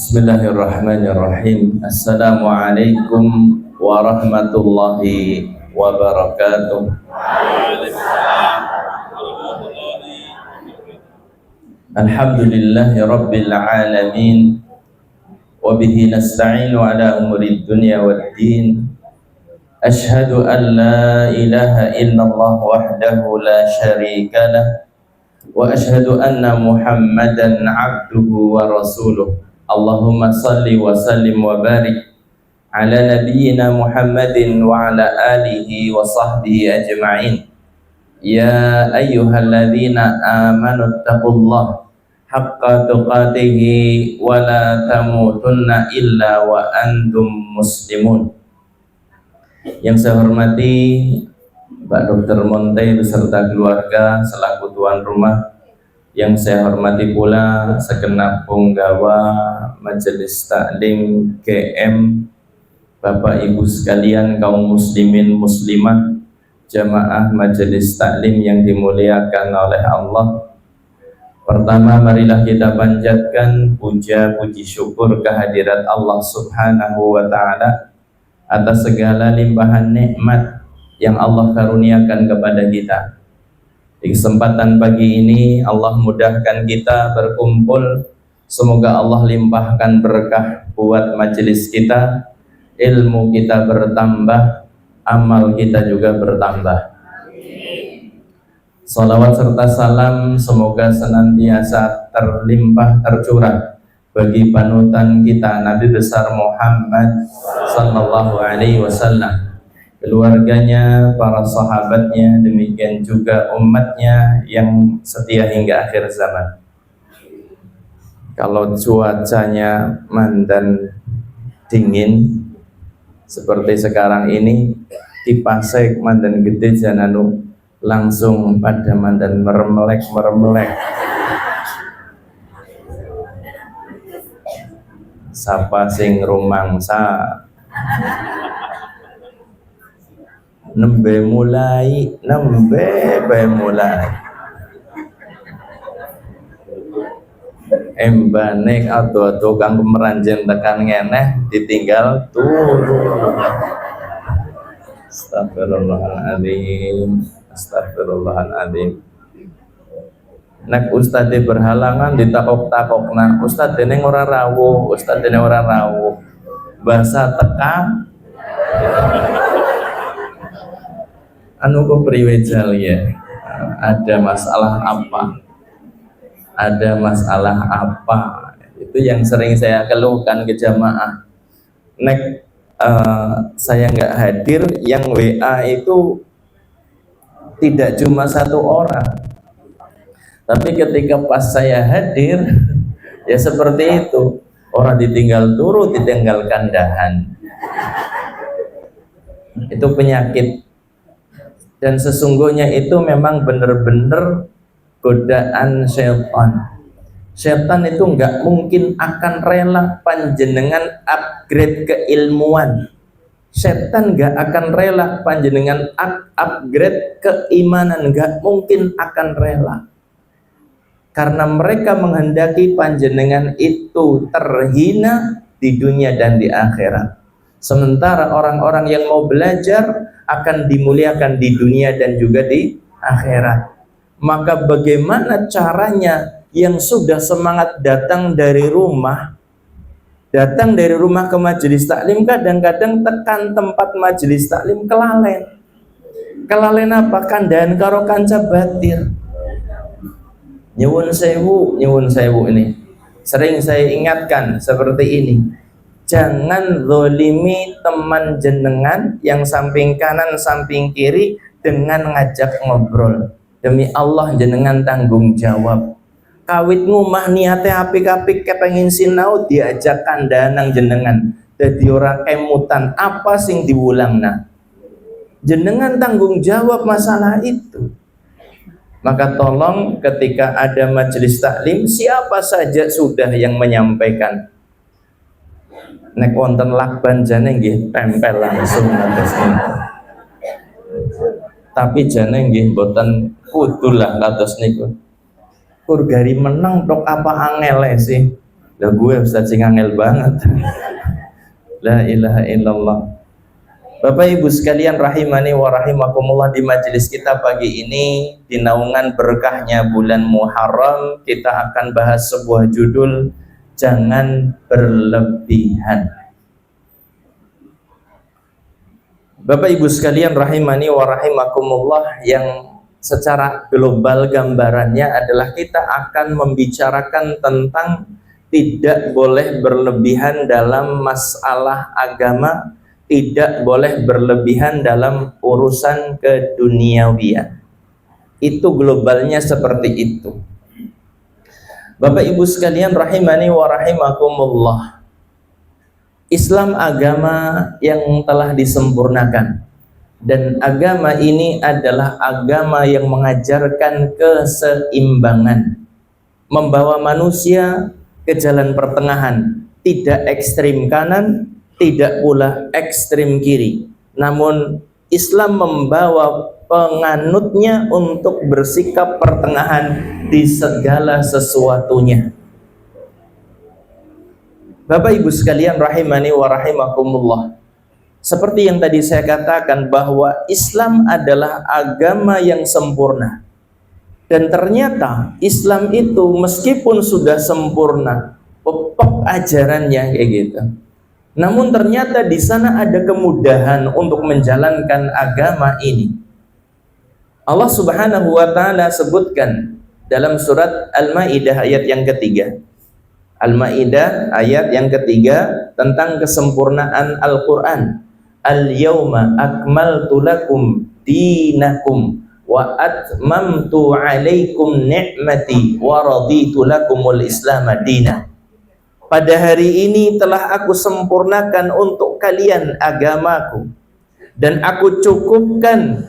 Bismillahirrahmanirrahim. Assalamualaikum warahmatullahi wabarakatuh. Alhamdulillahi rabbil alamin. Wabihi nasta'inu ala umuri dunya waddin. Ashhadu an la ilaha illallah wahdahu la syarika lah. Wa ashhadu anna Muhammadan abduhu wa rasuluh. Allahumma salli wa sallim wa barik ala nabiyyina Muhammadin wa ala alihi wa sahbihi ajma'in. Ya ayyuhalladzina amanu taqullaha haqqa tuqatihi wa la tamutunna illa wa antum muslimun. Yang saya hormati Pak Dr. Monte beserta keluarga selaku tuan rumah, yang saya hormati pula segenap punggawa Majelis Taklim GM, Bapak Ibu sekalian kaum muslimin muslimah, jamaah Majelis Taklim yang dimuliakan oleh Allah. Pertama, marilah kita panjatkan puja puji syukur kehadirat Allah Subhanahu wa Ta'ala atas segala limpahan nikmat yang Allah karuniakan kepada kita. Di kesempatan pagi ini Allah mudahkan kita berkumpul. Semoga Allah limpahkan berkah buat majelis kita, ilmu kita bertambah, amal kita juga bertambah. Salawat serta salam semoga senantiasa terlimpah tercurah bagi panutan kita Nabi besar Muhammad sallallahu alaihi wasallam, keluarganya, para sahabatnya, demikian juga umatnya yang setia hingga akhir zaman. Kalau cuacanya mandan dingin seperti sekarang ini, di Pasek mandan gede jananu langsung pada mandan meremelek. Sapa sing rumangsa nembe mulai embanek atau kang meranjen tekan ngeneh ditinggal turu. Astagfirullahaladzim. Nek ustadz berhalangan ditakok-takok, nah ustadz ini ora rawuh, bahasa teka anu kok priwejal ya. Ada masalah apa? Itu yang sering saya keluhkan ke jamaah. Nek saya nggak hadir, yang WA itu tidak cuma satu orang, tapi ketika pas saya hadir ya seperti itu, orang ditinggal turu, ditinggal kandahan. Itu penyakit. Dan sesungguhnya itu memang benar-benar godaan setan. Setan itu nggak mungkin akan rela panjenengan upgrade keilmuan. Setan nggak akan rela panjenengan upgrade keimanan, nggak mungkin akan rela. Karena mereka menghendaki panjenengan itu terhina di dunia dan di akhirat. Sementara orang-orang yang mau belajar akan dimuliakan di dunia dan juga di akhirat. Maka bagaimana caranya yang sudah semangat datang dari rumah ke majelis taklim, kadang-kadang tekan tempat majelis taklim kelalen apa? Kandahan karo kanca batir. Nyuwun sewu ini sering saya ingatkan seperti ini. Jangan zolimi teman jenengan yang samping kanan samping kiri dengan ngajak ngobrol. Demi Allah jenengan tanggung jawab. Kawit ngumah niate apik-apik kepengin sinau diajak kandahan nang jenengan. Dadi ora kemutan apa sing diwulangna. Jenengan tanggung jawab masalah itu. Maka tolong ketika ada majelis taklim, siapa saja sudah yang menyampaikan. Nek wonten lakban jane nggih tempel langsung ngatos niku. Tapi jane nggih mboten kudu lah kados niku. Kur gari menang tok apa angele sih? Lah gue Ustaz sing angel banget. La ilaha illallah. Bapak Ibu sekalian rahimani wa rahimakumullah, di majelis kita pagi ini di naungan berkahnya bulan Muharram kita akan bahas sebuah judul, jangan berlebihan. Bapak Ibu sekalian rahimani wa rahimakumullah, yang secara global gambarannya adalah kita akan membicarakan tentang tidak boleh berlebihan dalam masalah agama, tidak boleh berlebihan dalam urusan keduniawian. Itu globalnya seperti itu. Bapak Ibu sekalian rahimani wa rahimakumullah, Islam agama yang telah disempurnakan, dan agama ini adalah agama yang mengajarkan keseimbangan, membawa manusia ke jalan pertengahan, tidak ekstrim kanan, tidak pula ekstrim kiri. Namun Islam membawa penganutnya untuk bersikap pertengahan di segala sesuatunya. Bapak Ibu sekalian rahimani wa rahimakumullah, seperti yang tadi saya katakan bahwa Islam adalah agama yang sempurna. Dan ternyata Islam itu meskipun sudah sempurna, pokok ajarannya kayak gitu, namun ternyata di sana ada kemudahan untuk menjalankan agama ini. Allah Subhanahu wa ta'ala sebutkan dalam surat Al-Maidah ayat yang ketiga. Al-Maidah ayat yang ketiga tentang kesempurnaan Al-Quran. Al-yawma akmaltu lakum dinakum wa atmamtu alaikum ni'mati wa raditu lakumul islam madina. Pada hari ini telah aku sempurnakan untuk kalian agamaku, dan aku cukupkan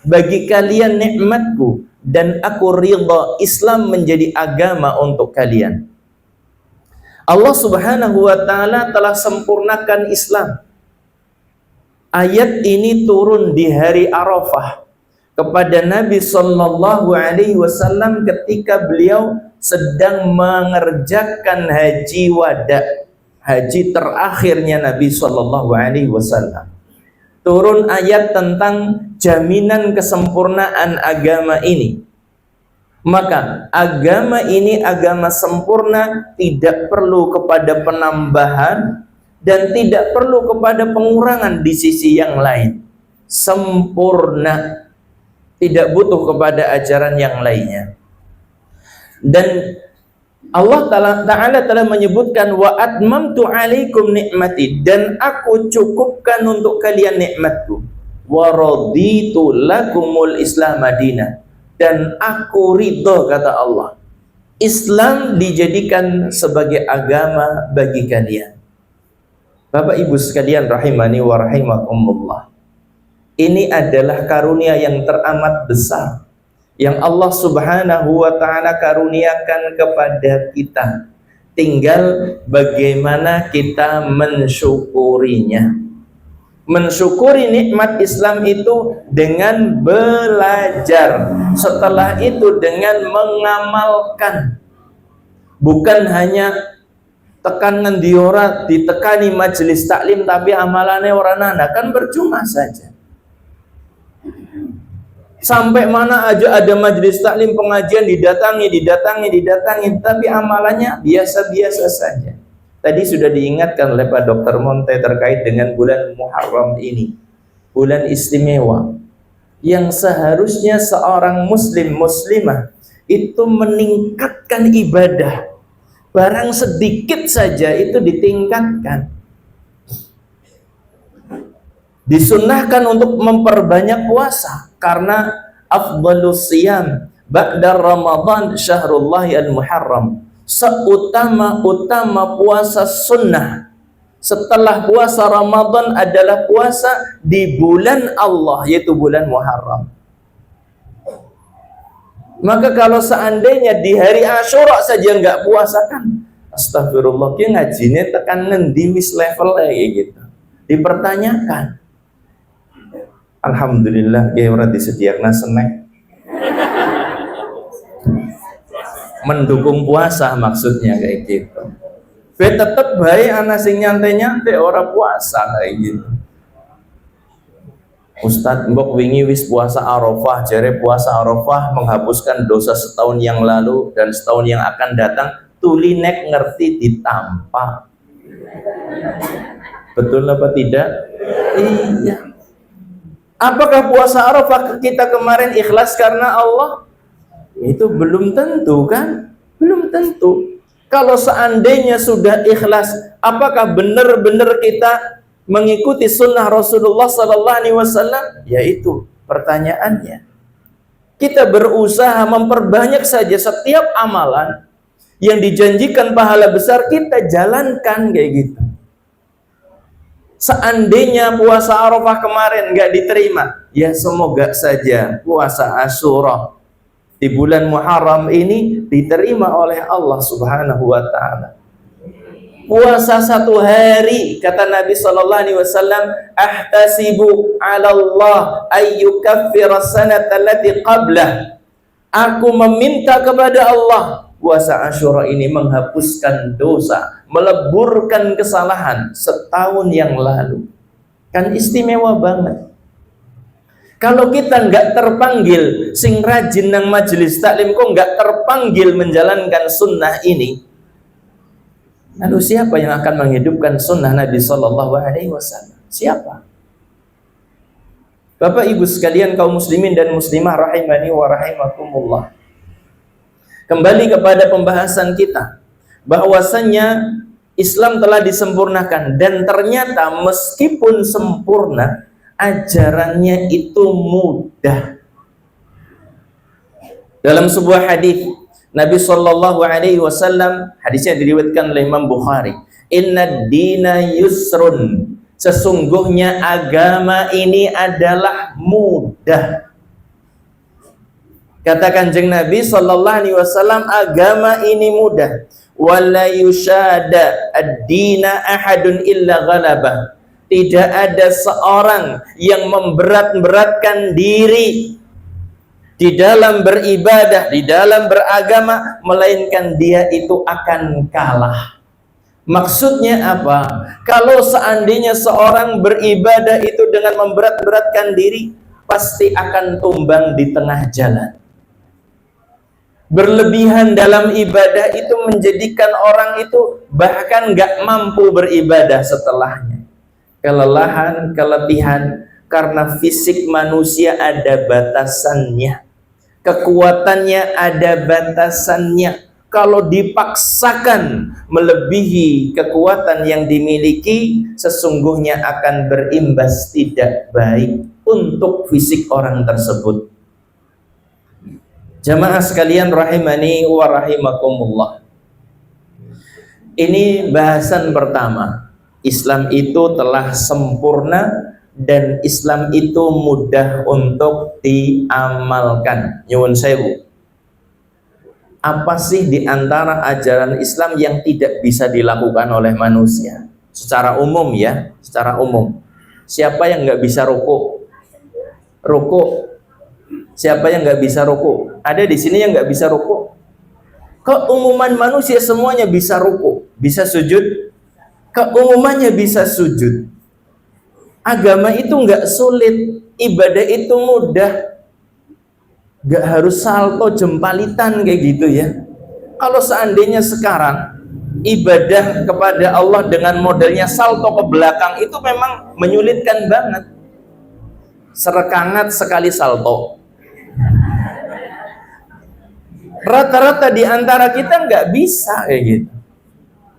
bagi kalian nikmatku, dan aku ridha Islam menjadi agama untuk kalian. Allah Subhanahu wa ta'ala telah sempurnakan Islam. Ayat ini turun di hari Arafah kepada Nabi Sallallahu Alaihi Wasallam ketika beliau sedang mengerjakan haji wada, haji terakhirnya Nabi Sallallahu Alaihi Wasallam. Turun ayat tentang jaminan kesempurnaan agama ini. Maka agama ini agama sempurna, tidak perlu kepada penambahan dan tidak perlu kepada pengurangan di sisi yang lain. Sempurna, tidak butuh kepada ajaran yang lainnya. Dan Allah Ta'ala telah menyebutkan wa atmamtu alaikum nikmati, dan aku cukupkan untuk kalian nikmatku, wa raditu lakumul islam madinah, dan aku ridho, kata Allah, Islam dijadikan sebagai agama bagi kalian. Bapak Ibu sekalian rahimani wa rahimakumullah, ini adalah karunia yang teramat besar yang Allah Subhanahu wa ta'ala karuniakan kepada kita. Tinggal bagaimana kita mensyukurinya. Mensyukuri nikmat Islam itu dengan belajar, setelah itu dengan mengamalkan. Bukan hanya tekan ngendiora, ditekani majelis taklim tapi amalannya orang nana, kan percuma saja. Sampai mana aja ada majelis taklim, pengajian, didatangi, tapi amalannya biasa-biasa saja. Tadi sudah diingatkan oleh Pak Dr. Monte terkait dengan bulan Muharram ini, bulan istimewa, yang seharusnya seorang muslim muslimah itu meningkatkan ibadah. Barang sedikit saja itu ditingkatkan. Disunnahkan untuk memperbanyak puasa, karena afdhalus siyam ba'da Ramadan syahrullah al-Muharram. Seutama-utama puasa sunnah setelah puasa Ramadan adalah puasa di bulan Allah, yaitu bulan Muharram. Maka kalau seandainya di hari Asyura saja nggak puasa, kan astagfirullah, ki ngajine tekan ngendi mis level kayak gitu, dipertanyakan. Alhamdulillah, ya ora disediakna snack. mendukung puasa maksudnya kayak gitu. Tetep baik anak sing nyantai-nyantai orang puasa kayak gitu. Ustadz mbok wingi wis puasa Arafah, jare puasa Arafah menghapuskan dosa setahun yang lalu dan setahun yang akan datang. Tuli nek ngerti ditampa. Betul apa tidak? Iya. Apakah puasa Arafah kita kemarin ikhlas karena Allah? Itu belum tentu kan? Belum tentu. Kalau seandainya sudah ikhlas, apakah benar-benar kita mengikuti sunnah Rasulullah Sallallahu Alaihi Wasallam? Yaitu pertanyaannya. Kita berusaha memperbanyak saja setiap amalan yang dijanjikan pahala besar, kita jalankan kayak gitu. Seandainya puasa Arafah kemarin nggak diterima, ya semoga saja puasa Asyura di bulan Muharram ini diterima oleh Allah Subhanahu wa Ta'ala. Puasa satu hari, kata Nabi Sallallahu Alaihi Wasallam, ahtasibu 'ala Allah ayyukaffira sanata allati qablah. Aku meminta kepada Allah puasa Asyura ini menghapuskan dosa, meleburkan kesalahan setahun yang lalu. Kan istimewa banget. Kalau kita nggak terpanggil, sing rajin nang majelis taklim kok nggak terpanggil menjalankan sunnah ini, lalu siapa yang akan menghidupkan sunnah Nabi Sallallahu Alaihi Wasallam? Siapa? Bapak Ibu sekalian kaum muslimin dan muslimah rahimani wa rahimakumullah. Kembali kepada pembahasan kita, bahwasannya Islam telah disempurnakan, dan ternyata meskipun sempurna, ajarannya itu mudah. Dalam sebuah hadis Nabi Sallallahu Alaihi Wasallam, hadisnya diriwayatkan oleh Imam Bukhari, Inna dina yusrun, sesungguhnya agama ini adalah mudah. Kata Kanjeng Nabi Sallallahu Alaihi Wasallam, agama ini mudah. Wala yushada ad-dina ahadun illa ghalabah. Tidak ada seorang yang memberat-beratkan diri di dalam beribadah, di dalam beragama, melainkan dia itu akan kalah. Maksudnya apa? Kalau seandainya seorang beribadah itu dengan memberat-beratkan diri, pasti akan tumbang di tengah jalan. Berlebihan dalam ibadah itu menjadikan orang itu bahkan gak mampu beribadah setelahnya. Kelelahan, keletihan, karena fisik manusia ada batasannya, kekuatannya ada batasannya. Kalau dipaksakan melebihi kekuatan yang dimiliki, sesungguhnya akan berimbas tidak baik untuk fisik orang tersebut. Jamaah sekalian rahimani wa rahimakumullah. Ini bahasan pertama. Islam itu telah sempurna dan Islam itu mudah untuk diamalkan. Nyuwun sewu. Apa sih di antara ajaran Islam yang tidak bisa dilakukan oleh manusia? Secara umum ya, secara umum. Siapa yang nggak bisa rukuk? Rukuk. Siapa yang nggak bisa rukuk? Ada di sini yang nggak bisa rukuk? Keumuman manusia semuanya bisa rukuk, bisa sujud. Keumumannya bisa sujud. Agama itu nggak sulit, ibadah itu mudah. Nggak harus salto jempalitan kayak gitu ya. Kalau seandainya sekarang ibadah kepada Allah dengan modelnya salto ke belakang, itu memang menyulitkan banget. Serekangat sekali salto. Rata-rata di antara kita nggak bisa kayak gitu.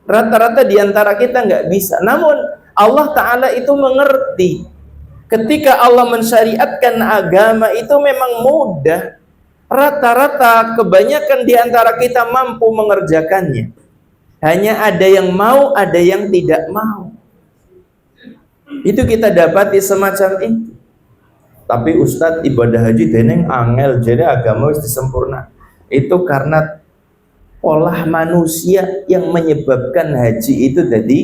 Rata-rata di antara kita nggak bisa. Namun Allah Ta'ala itu mengerti. Ketika Allah mensyariatkan agama itu memang mudah. Rata-rata kebanyakan di antara kita mampu mengerjakannya. Hanya ada yang mau, ada yang tidak mau. Itu kita dapati semacam itu. Tapi Ustadz, ibadah haji deneng angel, jadi agama wis disempurna. Itu karena pola manusia yang menyebabkan haji itu jadi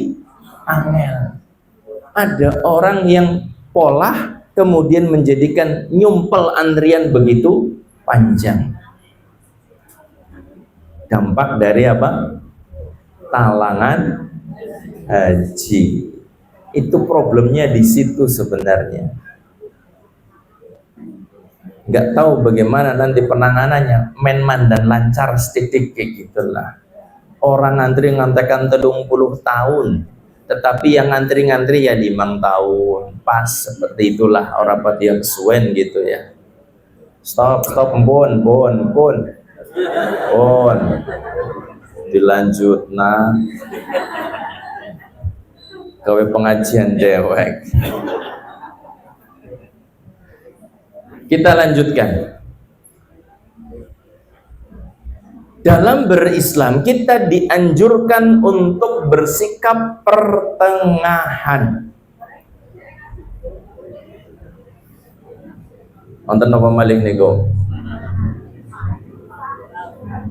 angel. Ada orang yang pola kemudian menjadikan nyumpel antrian begitu panjang. Dampak dari apa? Talangan haji. Itu problemnya di situ sebenarnya. Nggak tahu bagaimana nanti penanganannya, menman dan lancar setitik kayak gitulah. Orang ngantri ngantekan 30 tahun, tetapi yang ngantri-ngantri ya 5 tahun, pas seperti itulah orang pati yang kesuwen gitu ya. Stop, pun, dilanjut nah, gawe pengajian dewek. Kita lanjutkan. Dalam berislam kita dianjurkan untuk bersikap pertengahan. Nonton apa malih nego?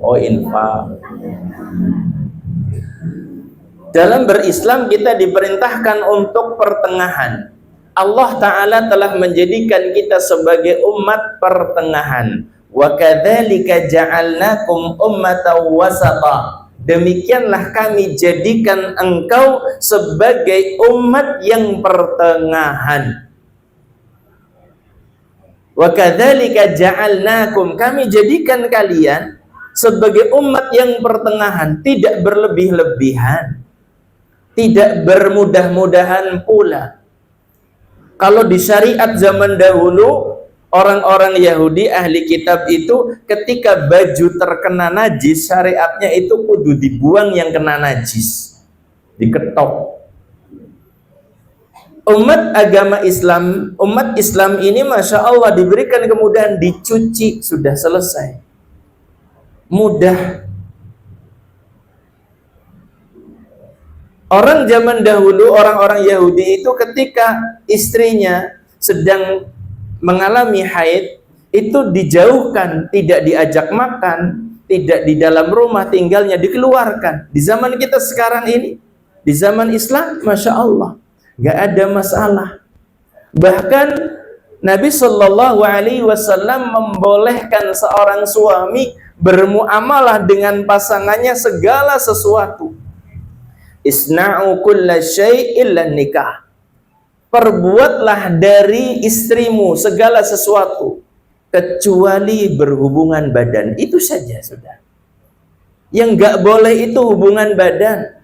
Oh, infak. Dalam berislam kita diperintahkan untuk pertengahan. Allah Ta'ala telah menjadikan kita sebagai umat pertengahan. Wa kadzalika ja'alnakum ummatan wasata. Demikianlah kami jadikan engkau sebagai umat yang pertengahan. Wa kadzalika ja'alnakum, kami jadikan kalian sebagai umat yang pertengahan, tidak berlebih-lebihan, tidak bermudah-mudahan pula. Kalau di syariat zaman dahulu, orang-orang Yahudi ahli kitab itu ketika baju terkena najis, syariatnya itu kudu dibuang yang kena najis, diketok. Umat agama Islam, umat Islam ini Masya Allah diberikan kemudahan, dicuci, sudah selesai, mudah. Orang zaman dahulu, orang-orang Yahudi itu ketika istrinya sedang mengalami haid, itu dijauhkan, tidak diajak makan, tidak di dalam rumah tinggalnya, dikeluarkan. Di zaman kita sekarang ini, di zaman Islam, Masya Allah, gak ada masalah. Bahkan Nabi Shallallahu Alaihi Wasallam membolehkan seorang suami bermuamalah dengan pasangannya segala sesuatu. Isna'u kulla syai' illa nikah. Perbuatlah dari istrimu segala sesuatu kecuali berhubungan badan. Itu saja sudah. Yang gak boleh itu hubungan badan.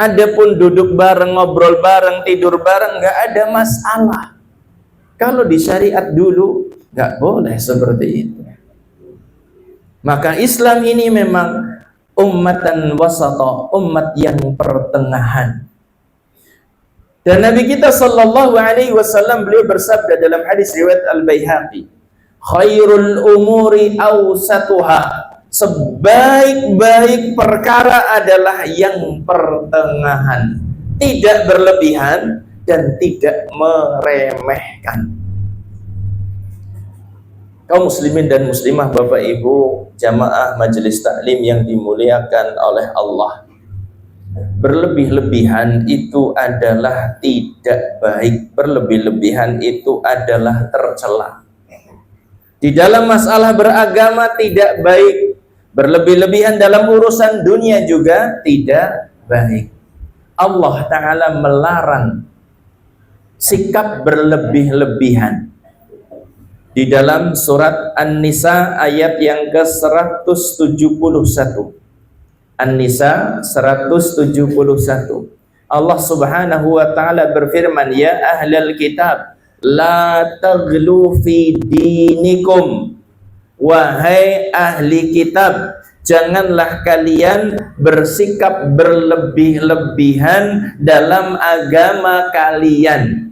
Adapun duduk bareng, ngobrol bareng, tidur bareng, gak ada masalah. Kalau di syariat dulu gak boleh seperti itu. Maka Islam ini memang ummatan wasata, umat yang pertengahan. Dan Nabi kita sallallahu alaihi wasallam beliau bersabda dalam hadis riwayat Al-Baihaqi, khairul umuri awsatuha, sebaik-baik perkara adalah yang pertengahan, tidak berlebihan dan tidak meremehkan. Kaum muslimin dan muslimah, Bapak Ibu jamaah majelis taklim yang dimuliakan oleh Allah, berlebih-lebihan itu adalah tidak baik. Berlebih-lebihan itu adalah tercela. Di dalam masalah beragama tidak baik. Berlebih-lebihan dalam urusan dunia juga tidak baik. Allah Ta'ala melarang sikap berlebih-lebihan. Di dalam surat An-Nisa ayat yang ke-171. An-Nisa 171. Allah Subhanahu wa taala berfirman, ya ahlal kitab la taghlu fi dinikum. Wahai ahli kitab, janganlah kalian bersikap berlebih-lebihan dalam agama kalian.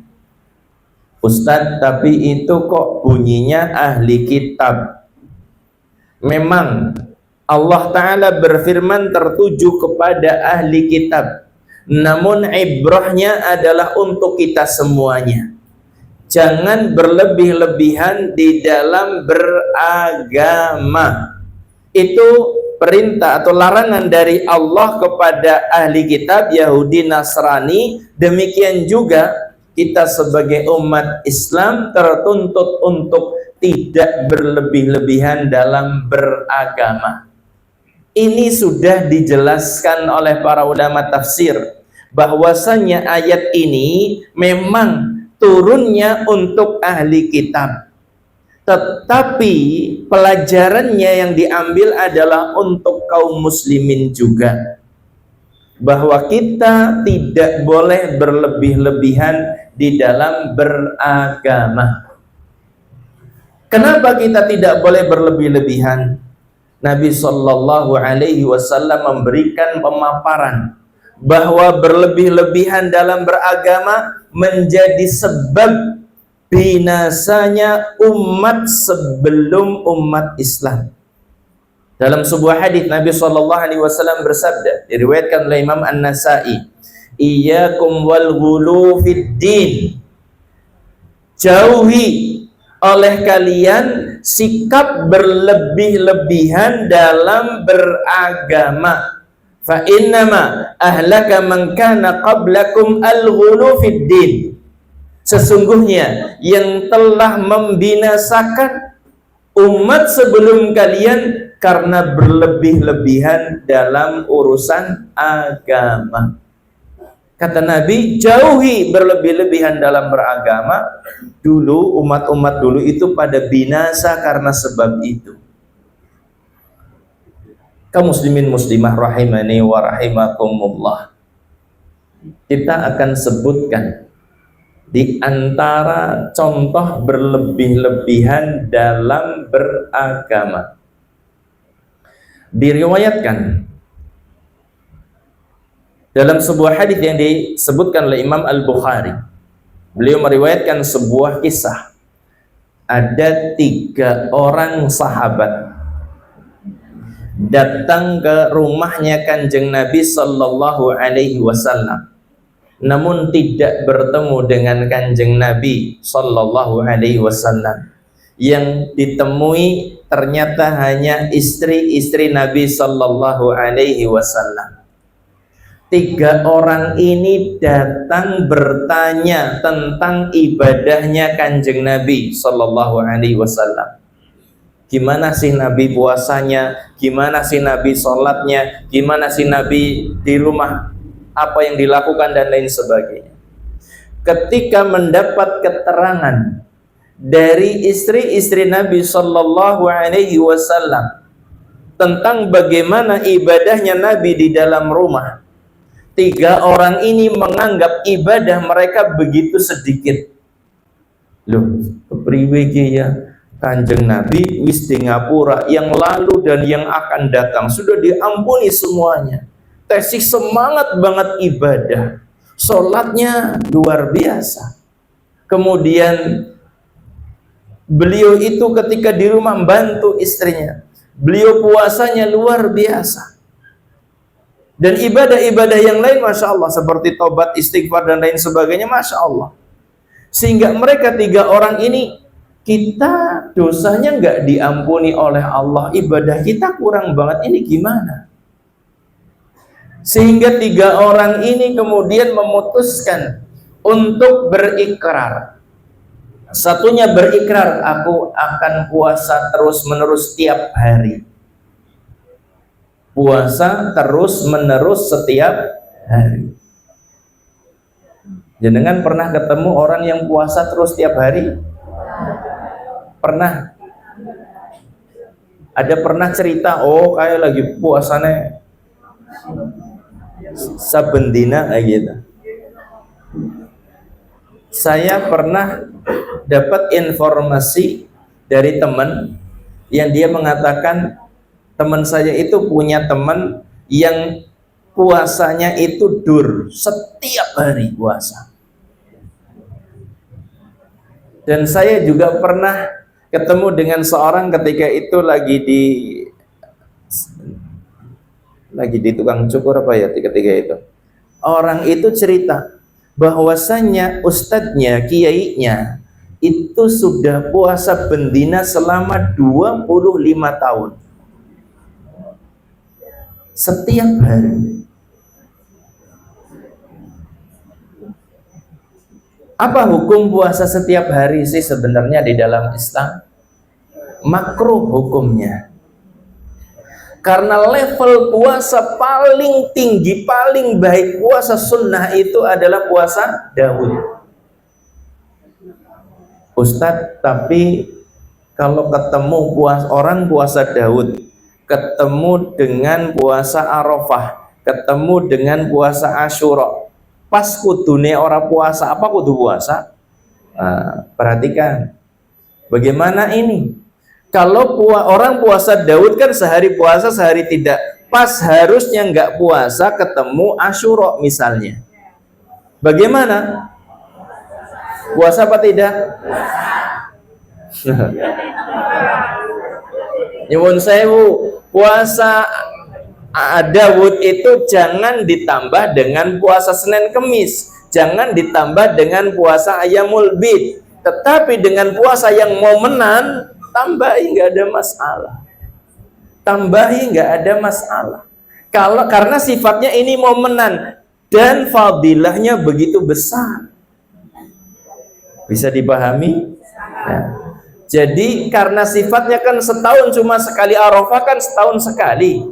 Ustadz, tapi itu kok bunyinya ahli kitab. Memang Allah Ta'ala berfirman tertuju kepada ahli kitab, namun ibrahnya adalah untuk kita semuanya. Jangan berlebih-lebihan di dalam beragama. Itu perintah atau larangan dari Allah kepada ahli kitab Yahudi Nasrani. Demikian juga kita sebagai umat Islam tertuntut untuk tidak berlebih-lebihan dalam beragama. Ini sudah dijelaskan oleh para ulama tafsir bahwasanya ayat ini memang turunnya untuk ahli kitab, tetapi pelajarannya yang diambil adalah untuk kaum muslimin juga, bahwa kita tidak boleh berlebih-lebihan di dalam beragama. Kenapa kita tidak boleh berlebih-lebihan? Nabi Shallallahu Alaihi Wasallam memberikan pemaparan bahwa berlebih-lebihan dalam beragama menjadi sebab binasanya umat sebelum umat Islam. Dalam sebuah hadis Nabi Shallallahu Alaihi Wasallam bersabda, diriwayatkan oleh Imam An-Nasai, "Iyyakum wal ghulu fid din." Jauhi oleh kalian sikap berlebih-lebihan dalam beragama. Fa innama ahlaka man kana qablakum al-ghulu fid din. Sesungguhnya yang telah membinasakan umat sebelum kalian karena berlebih-lebihan dalam urusan agama. Kata Nabi, jauhi berlebih-lebihan dalam beragama. Dulu umat-umat dulu itu pada binasa karena sebab itu. Kaum muslimin muslimah rahimani wa rahimakumullah. Kita akan sebutkan di antara contoh berlebih-lebihan dalam beragama. Diriwayatkan dalam sebuah hadis yang disebutkan oleh Imam Al-Bukhari. Beliau meriwayatkan sebuah kisah. Ada 3 orang sahabat datang ke rumahnya Kanjeng Nabi Sallallahu Alaihi Wasallam, namun tidak bertemu dengan Kanjeng Nabi Sallallahu Alaihi Wasallam. Yang ditemui ternyata hanya istri-istri Nabi Sallallahu Alaihi Wasallam. 3 orang ini datang bertanya tentang ibadahnya Kanjeng Nabi Sallallahu Alaihi Wasallam. Gimana sih Nabi puasanya? Gimana sih Nabi sholatnya? Gimana sih Nabi di rumah? Apa yang dilakukan dan lain sebagainya. Ketika mendapat keterangan dari istri-istri Nabi Sallallahu Alaihi Wasallam tentang bagaimana ibadahnya Nabi di dalam rumah, 3 orang ini menganggap ibadah mereka begitu sedikit. Loh, kepriwe ya? Kanjeng Nabi wis di ngapura yang lalu dan yang akan datang sudah diampuni semuanya. Tesih semangat banget ibadah. Sholatnya luar biasa. Kemudian beliau itu ketika di rumah membantu istrinya. Beliau puasanya luar biasa. Dan ibadah-ibadah yang lain Masya Allah, seperti tobat, istighfar dan lain sebagainya, Masya Allah. Sehingga mereka 3 orang ini, kita dosanya nggak diampuni oleh Allah, ibadah kita kurang banget, ini gimana? Sehingga 3 orang ini kemudian memutuskan untuk berikrar. Satunya berikrar, aku akan puasa terus-menerus setiap hari. Puasa terus-menerus setiap hari. Jenengan pernah ketemu orang yang puasa terus setiap hari? Pernah? Ada pernah cerita, oh kayak lagi puasanya saben dina kayak gitu. Saya pernah dapat informasi dari teman yang dia mengatakan teman saya itu punya teman yang puasanya itu setiap hari puasa. Dan saya juga pernah ketemu dengan seorang ketika itu lagi di tukang cukur apa ya ketika itu. Orang itu cerita bahwasannya ustadznya, kiainya itu sudah puasa bendina selama 25 tahun. Setiap hari. Apa hukum puasa setiap hari sih sebenarnya di dalam Islam? Makruh hukumnya. Karena level puasa paling tinggi, paling baik puasa sunnah itu adalah puasa Daud. Ustadz, tapi kalau ketemu orang puasa Daud, ketemu dengan puasa Arafah, ketemu dengan puasa Asyura, pas kudune orang puasa, apa kudu puasa? Nah, perhatikan bagaimana ini. Kalau orang puasa Daud kan sehari puasa sehari tidak, pas harusnya nggak puasa ketemu Asyura misalnya, bagaimana? Puasa apa tidak? Nyuwun sewu, puasa Daud itu jangan ditambah dengan puasa Senin Kemis, jangan ditambah dengan puasa Ayyamul Bid, tetapi dengan puasa yang momenan tambahi, nggak ada masalah. Tambahi, nggak ada masalah. Karena sifatnya ini momenan dan fadilahnya begitu besar. Bisa dipahami? Nah, jadi karena sifatnya kan setahun cuma sekali, Arafah kan setahun sekali,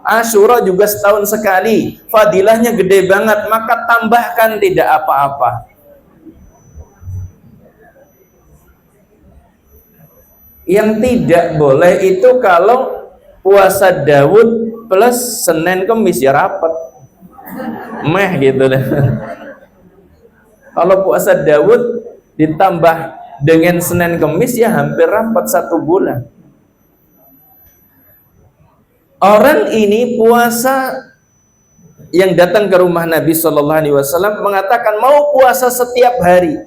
Asyura juga setahun sekali, fadilahnya gede banget, maka tambahkan tidak apa-apa. Yang tidak boleh itu kalau puasa Daud plus Senin Kemis, ya rapet meh gitu deh. Kalau puasa Daud ditambah dengan Senin Kemis, ya hampir rapat 1 bulan. Orang ini puasa, yang datang ke rumah Nabi SAW mengatakan mau puasa setiap hari.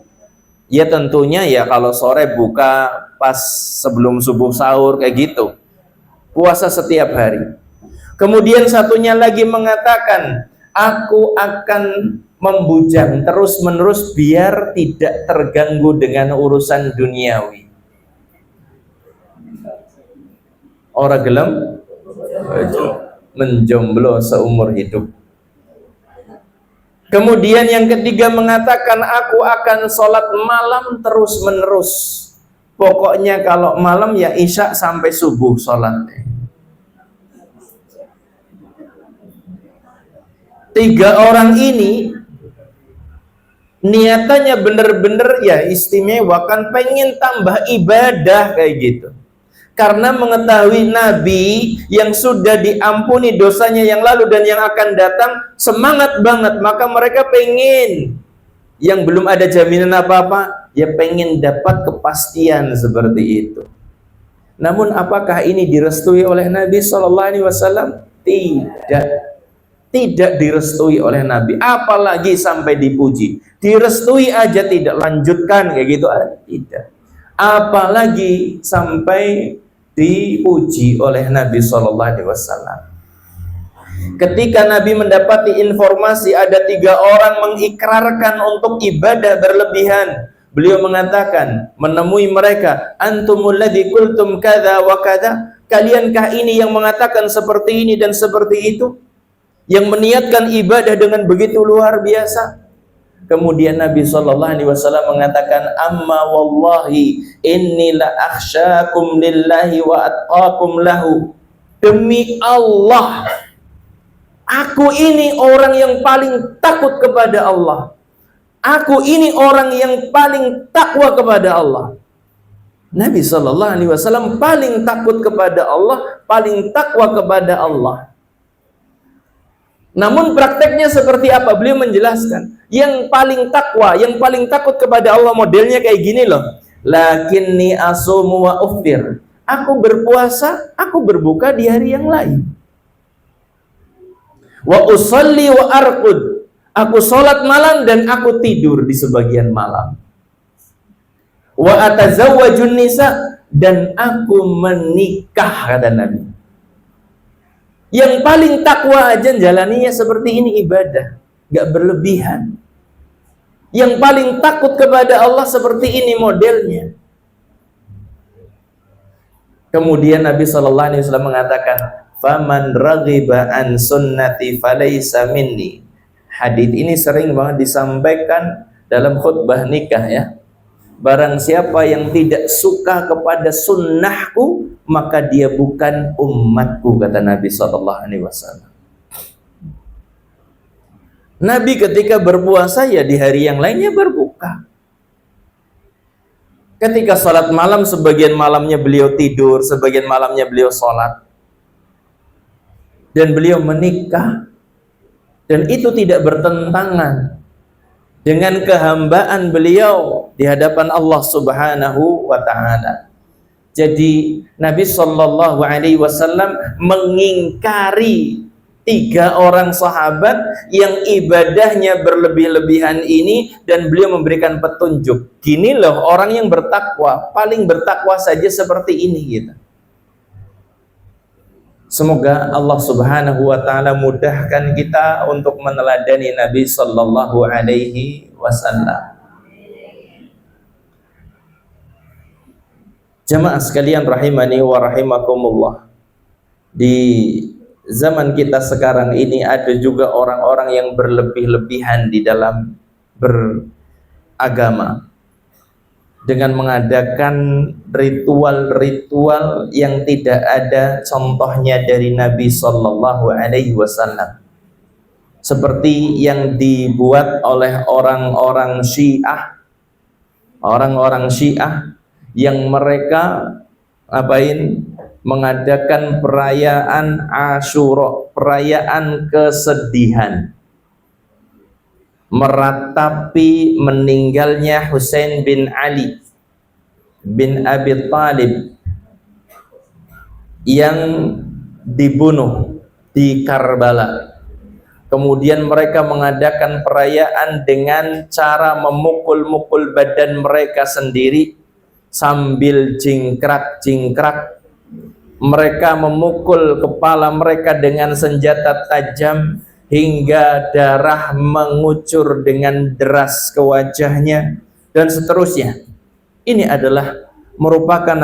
Ya tentunya ya kalau sore buka, pas sebelum subuh sahur kayak gitu, puasa setiap hari. Kemudian satunya lagi mengatakan, aku akan membujang terus menerus biar tidak terganggu dengan urusan duniawi. Ora gelem menjomblo seumur hidup. Kemudian yang ketiga mengatakan, aku akan sholat malam terus menerus. Pokoknya kalau malam ya isya sampai subuh sholatnya. 3 orang ini niatannya bener-bener ya istimewa, kan pengen tambah ibadah kayak gitu. Karena mengetahui Nabi yang sudah diampuni dosanya yang lalu dan yang akan datang, semangat banget, maka mereka pengen yang belum ada jaminan apa-apa, ya pengen dapat kepastian seperti itu. Namun apakah ini direstui oleh Nabi SAW? Tidak direstui oleh Nabi, apalagi sampai dipuji. Direstui aja tidak, lanjutkan kayak gitu, tidak. Apalagi sampai dipuji oleh Nabi SAW. Ketika Nabi mendapati informasi ada 3 orang mengikrarkan untuk ibadah berlebihan, beliau mengatakan, menemui mereka, antumul ladzi qultum kadza wa kadza, kaliankah ini yang mengatakan seperti ini dan seperti itu, yang meniatkan ibadah dengan begitu luar biasa? Kemudian Nabi SAW mengatakan, amma wallahi inni la akhsyakum lillahi wa atqakum lahu. Demi Allah, aku ini orang yang paling takut kepada Allah. Aku ini orang yang paling takwa kepada Allah. Nabi SAW paling takut kepada Allah, paling takwa kepada Allah. Namun prakteknya seperti apa? Beliau menjelaskan, yang paling takwa, yang paling takut kepada Allah modelnya kayak gini loh. Lakinni asumu wa uftir. Aku berpuasa, aku berbuka di hari yang lain. Wa usalli wa arqud. Aku sholat malam dan aku tidur di sebagian malam. Wa atazawwajun nisa, dan aku menikah, kata Nabi. Yang paling takwa aja jalaninya seperti ini ibadah, gak berlebihan. Yang paling takut kepada Allah seperti ini modelnya. Kemudian Nabi SAW mengatakan, faman raghiba an sunnati falaysa minni. Hadits ini sering banget disampaikan dalam khutbah nikah ya. barang siapa yang tidak suka kepada sunnahku, maka dia bukan umatku, kata Nabi SAW. Nabi ketika berpuasa ya di hari yang lainnya berbuka. Ketika salat malam, sebagian malamnya beliau tidur, sebagian malamnya beliau salat. Dan beliau menikah. Dan itu tidak bertentangan dengan kehambaan beliau di hadapan Allah Subhanahu wa ta'ala. Jadi Nabi Shallallahu Alaihi Wasallam mengingkari 3 orang sahabat yang ibadahnya berlebih-lebihan ini, dan beliau memberikan petunjuk. Gini loh orang yang bertakwa, paling bertakwa saja seperti ini gitu. Semoga Allah Subhanahu wa ta'ala mudahkan kita untuk meneladani Nabi Sallallahu Alaihi Wasallam. Jamaah sekalian rahimani wa rahimakumullah. Di zaman kita sekarang ini ada juga orang-orang yang berlebih-lebihan di dalam beragama, dengan mengadakan ritual-ritual yang tidak ada contohnya dari Nabi Sallallahu Alaihi Wasallam, seperti yang dibuat oleh orang-orang Syiah, yang mereka mengadakan perayaan Asyura, perayaan kesedihan, meratapi meninggalnya Husain bin Ali bin Abi Thalib yang dibunuh di Karbala. Kemudian mereka mengadakan perayaan dengan cara memukul-mukul badan mereka sendiri sambil jingkrak-jingkrak. Mereka memukul kepala mereka dengan senjata tajam hingga darah mengucur dengan deras ke wajahnya, dan seterusnya. Ini adalah merupakan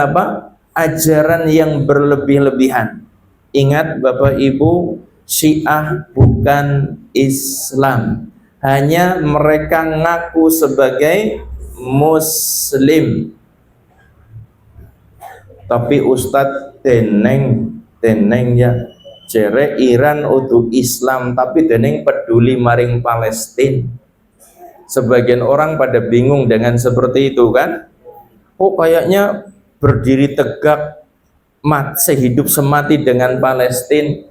ajaran yang berlebih-lebihan. Ingat Bapak Ibu, Syiah bukan Islam, hanya mereka ngaku sebagai Muslim. Tapi Ustadz teneng ya jere Iran untuk Islam, tapi deneng peduli maring Palestina. Sebagian orang pada bingung dengan seperti itu kan. Oh kayaknya berdiri tegak sehidup semati dengan Palestina.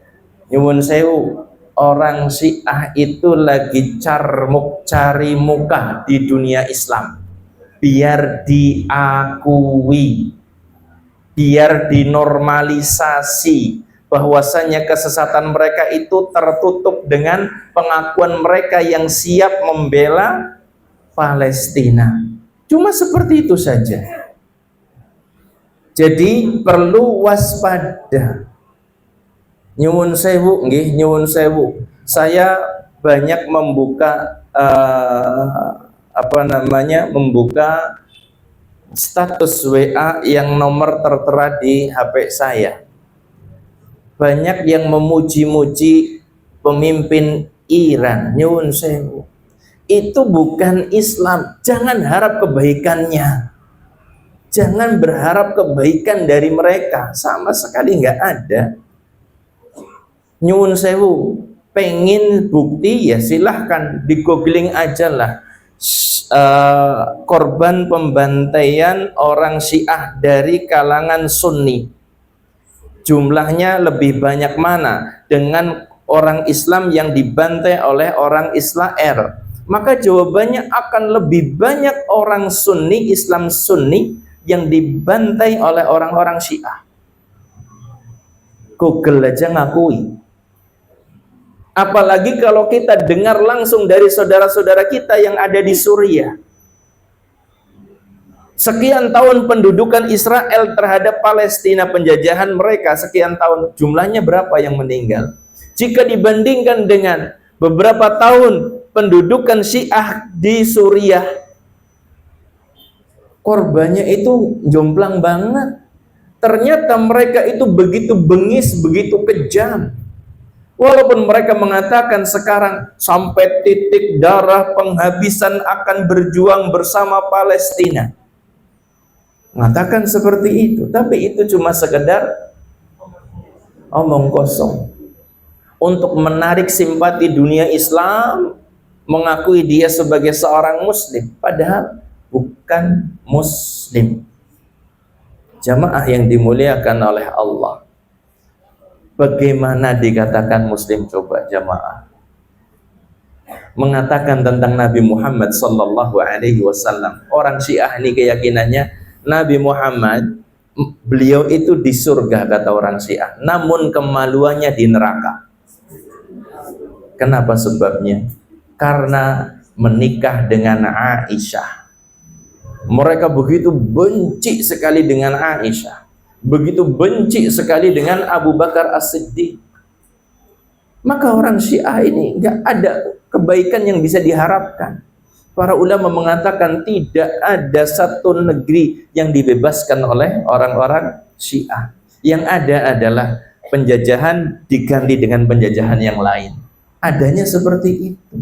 Nyuwun sewu, orang Syiah itu lagi cari muka di dunia Islam, biar diakui, biar dinormalisasi bahwasanya kesesatan mereka itu tertutup dengan pengakuan mereka yang siap membela Palestina. Cuma seperti itu saja. Jadi perlu waspada. Nyuwun sewu nggih, nyuwun sewu. Saya banyak membuka membuka status WA yang nomor tertera di HP saya. Banyak yang memuji-muji pemimpin Iran. Nyuwun sewu, itu bukan Islam. Jangan harap kebaikannya, jangan berharap kebaikan dari mereka, sama sekali nggak ada. Nyuwun sewu, pengen bukti ya silahkan di googling aja lah. Korban pembantaian orang Syiah dari kalangan Sunni, jumlahnya lebih banyak mana dengan orang Islam yang dibantai oleh orang Israel? Maka jawabannya akan lebih banyak orang Sunni, Islam Sunni yang dibantai oleh orang-orang Syiah. Google aja ngakui. Apalagi kalau kita dengar langsung dari saudara-saudara kita yang ada di Suriah. Sekian tahun pendudukan Israel terhadap Palestina, penjajahan mereka sekian tahun, jumlahnya berapa yang meninggal? Jika dibandingkan dengan beberapa tahun pendudukan Syiah di Suriah, korbannya itu jomplang banget. Ternyata mereka itu begitu bengis, begitu kejam. Walaupun mereka mengatakan sekarang sampai titik darah penghabisan akan berjuang bersama Palestina. mengatakan seperti itu, tapi itu cuma sekedar omong kosong untuk menarik simpati dunia Islam, mengakui dia sebagai seorang muslim, padahal bukan muslim. Jamaah yang dimuliakan oleh Allah, bagaimana dikatakan muslim? Coba jamaah mengatakan tentang Nabi Muhammad sallallahu alaihi wasallam. Orang Syiah ini keyakinannya Nabi Muhammad, beliau itu di surga kata orang Syiah, namun kemaluannya di neraka. Kenapa sebabnya? Karena menikah dengan Aisyah. Mereka begitu benci sekali dengan Aisyah, begitu benci sekali dengan Abu Bakar As-Siddiq. Maka orang Syiah ini nggak ada kebaikan yang bisa diharapkan. Para ulama mengatakan tidak ada satu negeri yang dibebaskan oleh orang-orang Syiah. Yang ada adalah penjajahan diganti dengan penjajahan yang lain. Adanya seperti itu.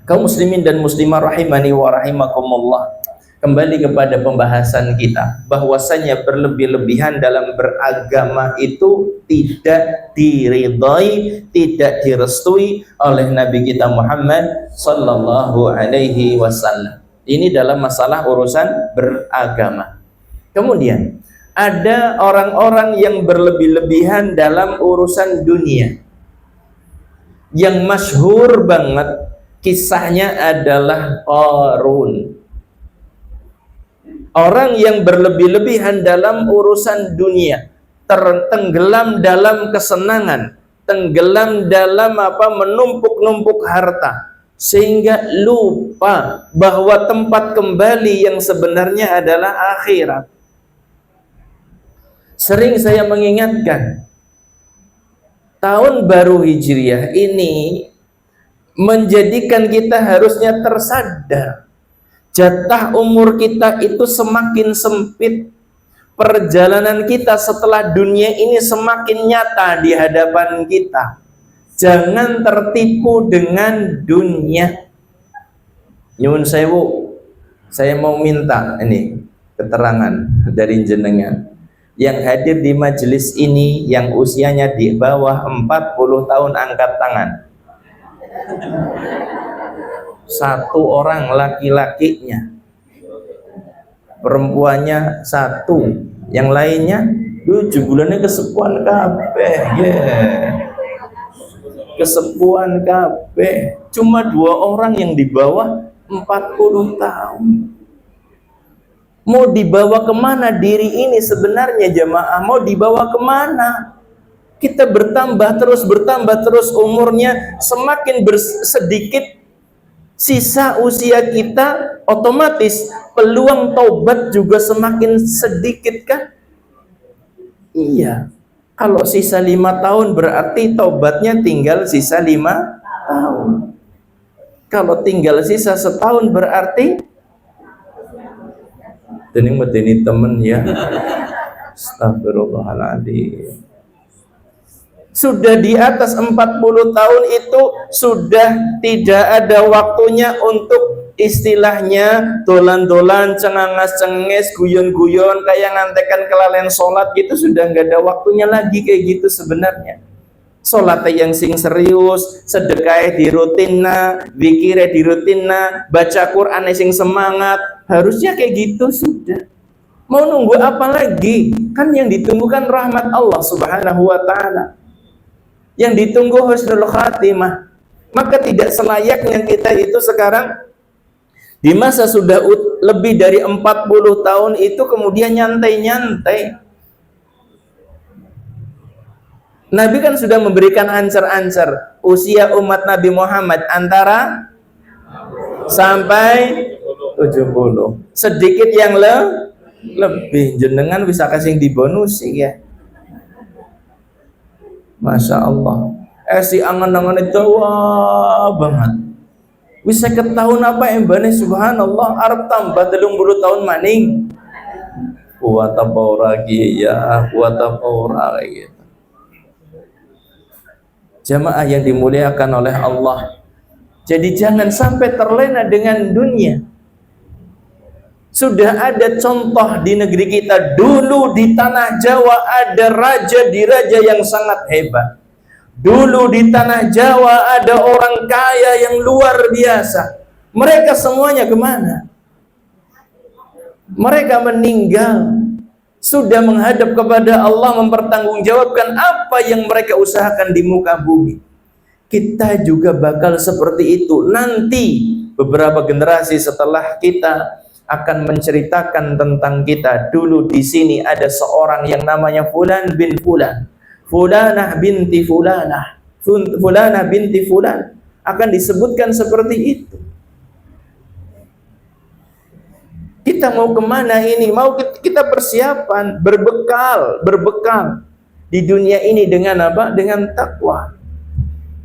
Kaum muslimin dan muslimah rahimani wa rahimakumullah, kembali kepada pembahasan kita, bahwasanya berlebih-lebihan dalam beragama itu tidak diridhai, tidak direstui oleh Nabi kita Muhammad sallallahu alaihi wasallam. Ini dalam masalah urusan beragama. Kemudian ada orang-orang yang berlebih-lebihan dalam urusan dunia. Yang masyhur banget kisahnya adalah Qarun. Orang yang berlebih-lebihan dalam urusan dunia, tenggelam dalam kesenangan, tenggelam dalam menumpuk-numpuk harta, sehingga lupa bahwa tempat kembali yang sebenarnya adalah akhirat. Sering saya mengingatkan, tahun baru Hijriah ini menjadikan kita harusnya tersadar jatah umur kita itu semakin sempit. Perjalanan kita setelah dunia ini semakin nyata di hadapan kita. Jangan tertipu dengan dunia. Nyuwun sewu, saya mau minta ini keterangan dari jenengan yang hadir di majelis ini yang usianya di bawah 40 tahun, angkat tangan. Satu orang laki-lakinya, perempuannya satu, yang lainnya 7 bulannya kesepuan kabeh. Kesepuan kabeh. Cuma 2 orang yang di bawah 40 tahun. Mau dibawa kemana diri ini sebenarnya jamaah? Mau dibawa kemana? Kita bertambah terus umurnya, semakin sedikit sisa usia kita, otomatis peluang taubat juga semakin sedikit kan? Iya. Kalau sisa 5 tahun berarti taubatnya tinggal sisa 5 tahun. Kalau tinggal sisa setahun berarti ini temen ya. Astagfirullahaladzim. Sudah di atas 40 tahun itu sudah tidak ada waktunya untuk istilahnya dolan-dolan, cengangas-cenges, guyon-guyon, kayak ngantekan kelalen sholat gitu. Sudah nggak ada waktunya lagi kayak gitu sebenarnya. Sholat yang sing serius, sedekah di rutinna, zikir di rutinna, baca Quran sing semangat, harusnya kayak gitu sudah. Mau nunggu apa lagi? Kan yang ditunggu kan rahmat Allah Subhanahu wa ta'ala. Yang ditunggu husnul khatimah. Maka tidak selayaknya kita itu sekarang di masa sudah lebih dari 40 tahun itu kemudian nyantai-nyantai. Nabi kan sudah memberikan ancer-ancer usia umat Nabi Muhammad antara sampai 70. Sedikit yang lebih, jenengan bisa kasih dibonusi ya. Masya Allah. Si angan-angan itu wah banget. Bisa ketahun apa embane subhanallah, arep tambah 30 tahun maning. Kuat apa ora ya, kuat apa ora gitu. Jamaah yang dimuliakan oleh Allah. Jadi jangan sampai terlena dengan dunia. Sudah ada contoh di negeri kita. Dulu di tanah Jawa ada raja yang sangat hebat. Dulu di tanah Jawa ada orang kaya yang luar biasa. Mereka semuanya kemana? Mereka meninggal. Sudah menghadap kepada Allah, mempertanggungjawabkan apa yang mereka usahakan di muka bumi. Kita juga bakal seperti itu. Nanti beberapa generasi setelah kita akan menceritakan tentang kita. Dulu di sini ada seorang yang namanya Fulan bin Fulan, Fulanah binti Fulanah, Fulanah binti Fulan. Akan disebutkan seperti itu. Kita mau kemana ini? Mau kita persiapan, berbekal di dunia ini dengan apa? Dengan takwa.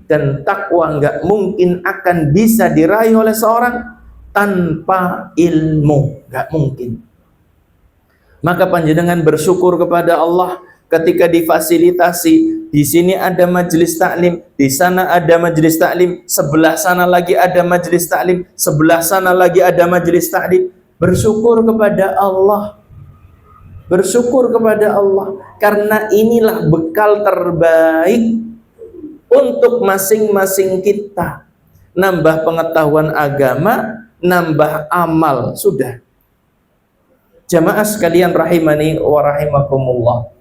Dan takwa nggak mungkin akan bisa diraih oleh seorang tanpa ilmu, nggak mungkin. Maka panjenengan bersyukur kepada Allah ketika difasilitasi. Di sini ada majelis taklim, di sana ada majelis taklim, sebelah sana lagi ada majelis taklim, sebelah sana lagi ada majelis taklim. Bersyukur kepada Allah. Bersyukur kepada Allah karena inilah bekal terbaik untuk masing-masing kita. Nambah pengetahuan agama, nambah amal, sudah. Jamaah sekalian rahimani wa rahimakumullah.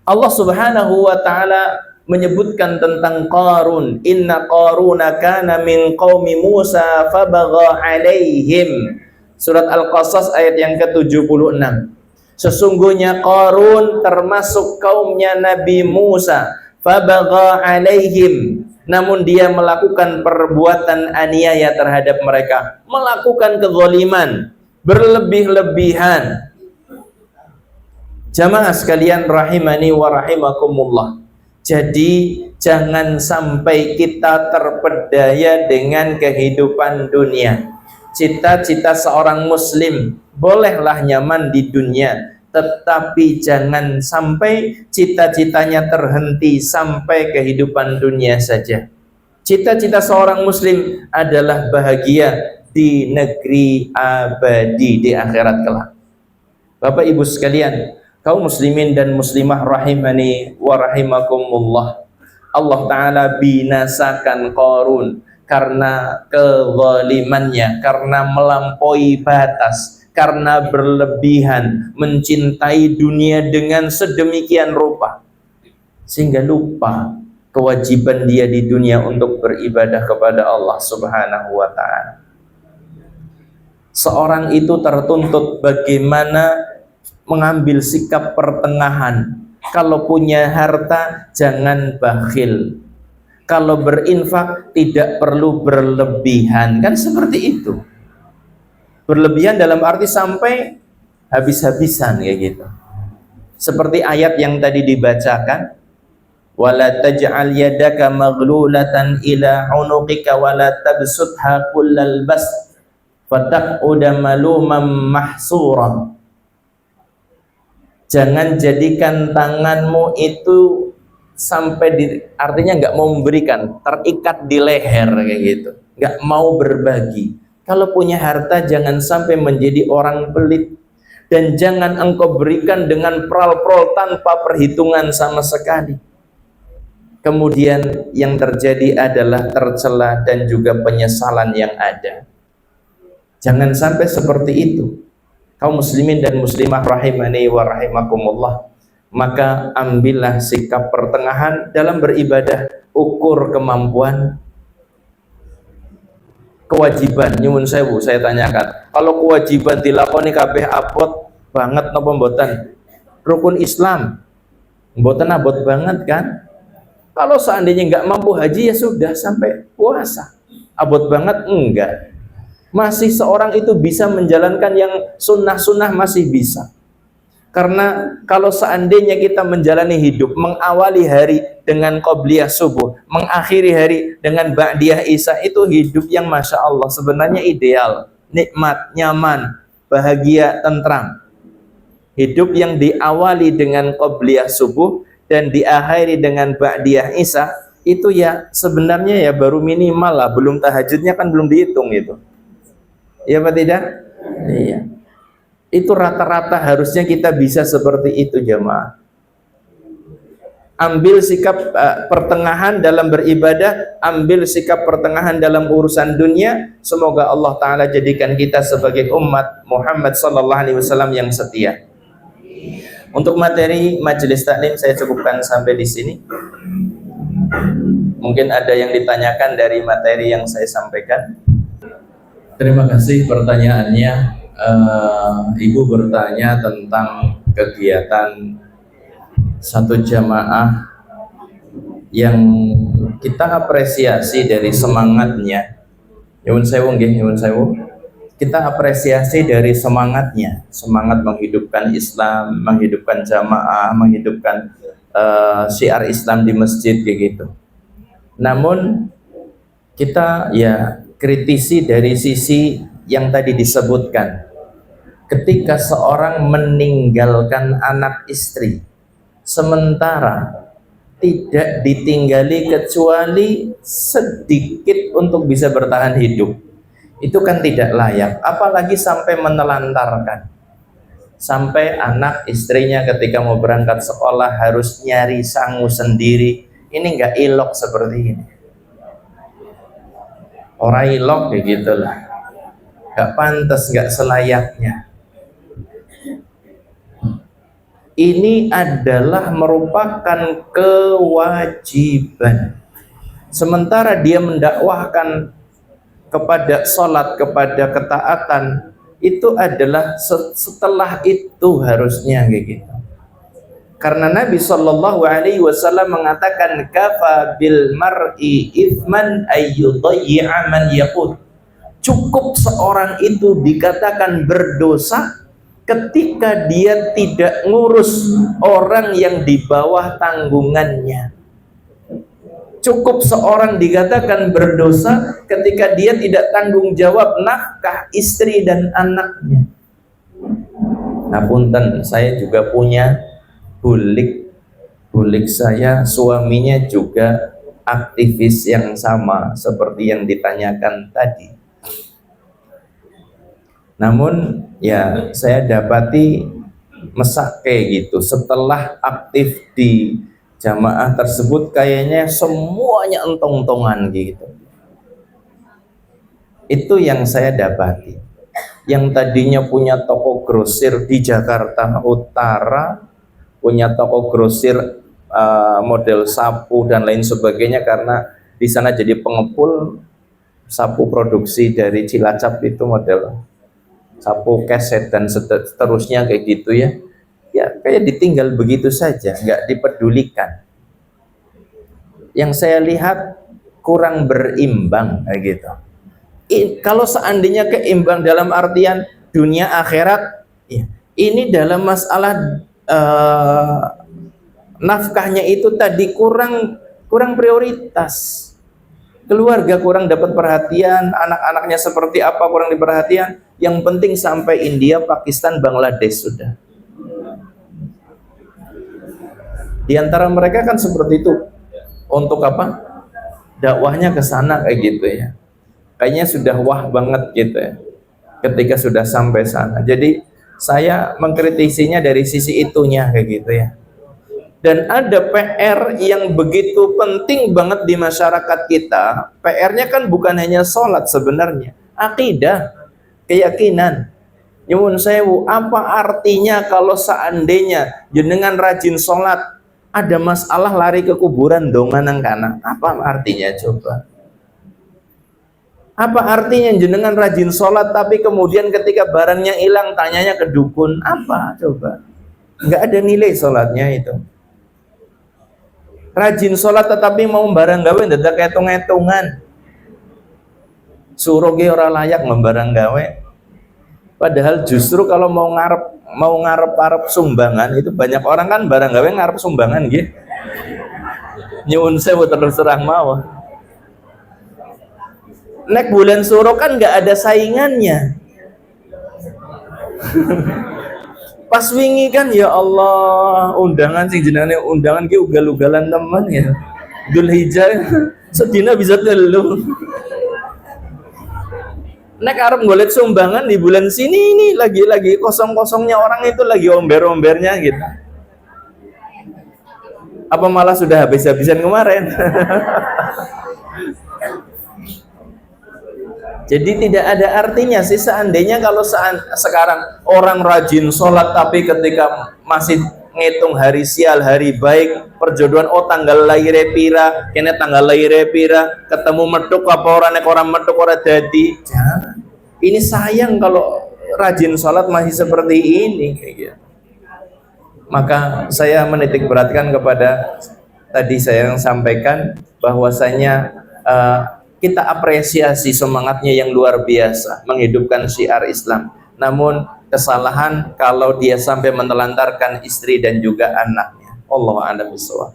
Allah Subhanahu wa taala menyebutkan tentang Qarun. Inna Qaruna kana min qaumi Musa fabagha alaihim. Surat Al-Qasas ayat yang ke-76. Sesungguhnya Qarun termasuk kaumnya Nabi Musa. Fabagha alaihim. Namun dia melakukan perbuatan aniaya terhadap mereka, melakukan kezaliman, berlebih-lebihan. Jamaah sekalian rahimani wa rahimakumullah. Jadi jangan sampai kita terpedaya dengan kehidupan dunia. Cita-cita seorang muslim bolehlah nyaman di dunia, tetapi jangan sampai cita-citanya terhenti sampai kehidupan dunia saja. Cita-cita seorang muslim adalah bahagia di negeri abadi di akhirat kelak. Bapak Ibu sekalian, kaum muslimin dan muslimah rahimani wa rahimakumullah. Allah Ta'ala binasakan Qarun karena kezalimannya, karena melampaui batas, karena berlebihan, mencintai dunia dengan sedemikian rupa, sehingga lupa kewajiban dia di dunia untuk beribadah kepada Allah Subhanahu wa Ta'ala. Seorang itu tertuntut bagaimana mengambil sikap pertengahan. Kalau punya harta, jangan bakhil. Kalau berinfak, tidak perlu berlebihan. Kan seperti itu. Berlebihan dalam arti sampai habis-habisan kayak gitu. Seperti ayat yang tadi dibacakan, wala taj'al yadaka maghlulatan ila 'unuqika wala tabsutha kullal bast fataq'uda maluman mahsura. Jangan jadikan tanganmu itu sampai artinya nggak mau memberikan, terikat di leher kayak gitu, nggak mau berbagi. Kalau punya harta jangan sampai menjadi orang pelit, dan jangan engkau berikan dengan pral-pral tanpa perhitungan sama sekali. Kemudian yang terjadi adalah tercela dan juga penyesalan yang ada. Jangan sampai seperti itu. Kaum muslimin dan muslimah rahimani wa rahimakumullah. Maka ambillah sikap pertengahan dalam beribadah, ukur kemampuan, kewajiban. Nyuwun sewu saya tanyakan, kalau kewajiban dilakoni kabeh abot banget napa mboten? Rukun Islam mboten abot banget kan? Kalau seandainya nggak mampu haji ya sudah sampai puasa. Abot banget enggak. Masih seorang itu bisa menjalankan yang sunnah-sunnah masih bisa. Karena kalau seandainya kita menjalani hidup, mengawali hari dengan qobliyah subuh, mengakhiri hari dengan ba'diyah isya, itu hidup yang Masya Allah sebenarnya ideal, nikmat, nyaman, bahagia, tentram. Hidup yang diawali dengan qobliyah subuh dan diakhiri dengan ba'diyah isya, itu ya sebenarnya ya baru minimal lah, belum tahajudnya kan belum dihitung itu. Iya apa tidak? Iya. Itu rata-rata harusnya kita bisa seperti itu jemaah. Ambil sikap pertengahan dalam beribadah, ambil sikap pertengahan dalam urusan dunia. Semoga Allah Ta'ala jadikan kita sebagai umat Muhammad Sallallahu Alaihi Wasallam yang setia. Untuk materi majelis taklim saya cukupkan sampai di sini. Mungkin ada yang ditanyakan dari materi yang saya sampaikan. Terima kasih pertanyaannya. Ibu bertanya tentang kegiatan satu jamaah yang kita apresiasi dari semangatnya. Nyuwun sewu nggih, nyuwun sewu. Kita apresiasi dari semangatnya, semangat menghidupkan Islam, menghidupkan jamaah, menghidupkan syiar Islam di masjid gitu. Namun kita ya kritisi dari sisi yang tadi disebutkan. Ketika seorang meninggalkan anak istri, sementara tidak ditinggali kecuali sedikit untuk bisa bertahan hidup, itu kan tidak layak. Apalagi sampai menelantarkan, sampai anak istrinya ketika mau berangkat sekolah harus nyari sangu sendiri. Ini nggak ilok seperti ini. Orang ilok kayak gitulah, nggak pantas, nggak selayaknya. Ini adalah merupakan kewajiban. Sementara dia mendakwahkan kepada sholat, kepada ketaatan, itu adalah setelah itu harusnya kayak gitu. Karena Nabi Shallallahu Alaihi Wasallam mengatakan, kafa bil mar'i ithman ayyudayyi'a man yaqut. Cukup seorang itu dikatakan berdosa ketika dia tidak ngurus orang yang di bawah tanggungannya. Cukup seorang dikatakan berdosa ketika dia tidak tanggung jawab nafkah istri dan anaknya. Nah punten, saya juga punya bulik saya, suaminya juga aktivis yang sama seperti yang ditanyakan tadi. Namun ya saya dapati mesake gitu, setelah aktif di jamaah tersebut kayaknya semuanya entong-entongan gitu. Itu yang saya dapati. Yang tadinya punya toko grosir di Jakarta Utara, punya toko grosir model sapu dan lain sebagainya, karena di sana jadi pengepul sapu produksi dari Cilacap, itu model sapu keset dan seterusnya kayak gitu ya. Ya kayak ditinggal begitu saja, nggak dipedulikan. Yang saya lihat kurang berimbang kayak gitu. Kalau seandainya keimbang dalam artian dunia akhirat, ya, ini dalam masalah nafkahnya itu tadi kurang prioritas. Keluarga kurang dapat perhatian, anak-anaknya seperti apa kurang diperhatian. Yang penting sampai India, Pakistan, Bangladesh sudah. Di antara mereka kan seperti itu. Untuk apa? Dakwahnya ke sana kayak gitu ya. Kayaknya sudah wah banget gitu ya. Ketika sudah sampai sana. Jadi saya mengkritisinya dari sisi itunya kayak gitu ya. Dan ada PR yang begitu penting banget di masyarakat kita. PR-nya kan bukan hanya sholat sebenarnya, akidah, keyakinan. Nyuwun sewu, apa artinya kalau seandainya jenengan rajin sholat, ada masalah lari ke kuburan dongan kana? Apa artinya coba? Apa artinya jenengan rajin sholat tapi kemudian ketika barangnya hilang tanyanya ke dukun? Apa coba? Nggak ada nilai sholatnya itu. Rajin sholat tetapi mau barang gawe dadak etung-etungan, suruh ge ora layak membarang gawe. Padahal justru kalau mau ngarep sumbangan, itu banyak orang kan barang gawe ngarep sumbangan gitu. Nyuwun sewu terus terang mau. Nek bulan suruh kan nggak ada saingannya. Pas wingi kan ya Allah, undangan sing jenenge undangan ki ugal-ugalan teman ya. Dzulhijjah sedina bisa telu. nek arep golek sumbangan di bulan sini ini lagi kosong-kosongnya orang itu lagi omber-ombernya gitu. Apa malah sudah habis-habisan kemarin? Jadi tidak ada artinya sih seandainya kalau sekarang orang rajin sholat tapi ketika masih ngitung hari sial, hari baik, perjodohan, oh tanggal lahir pira, kene tanggal lahir pira, ketemu meduk apa orang nek orang meduk ora dadi. Jangan. Ini sayang kalau rajin sholat masih seperti ini kayak gitu. Maka saya menitik beratkan kepada tadi saya yang sampaikan bahwasanya kita apresiasi semangatnya yang luar biasa menghidupkan syiar Islam. Namun kesalahan kalau dia sampai menelantarkan istri dan juga anaknya. Allahu a'lam bishawab.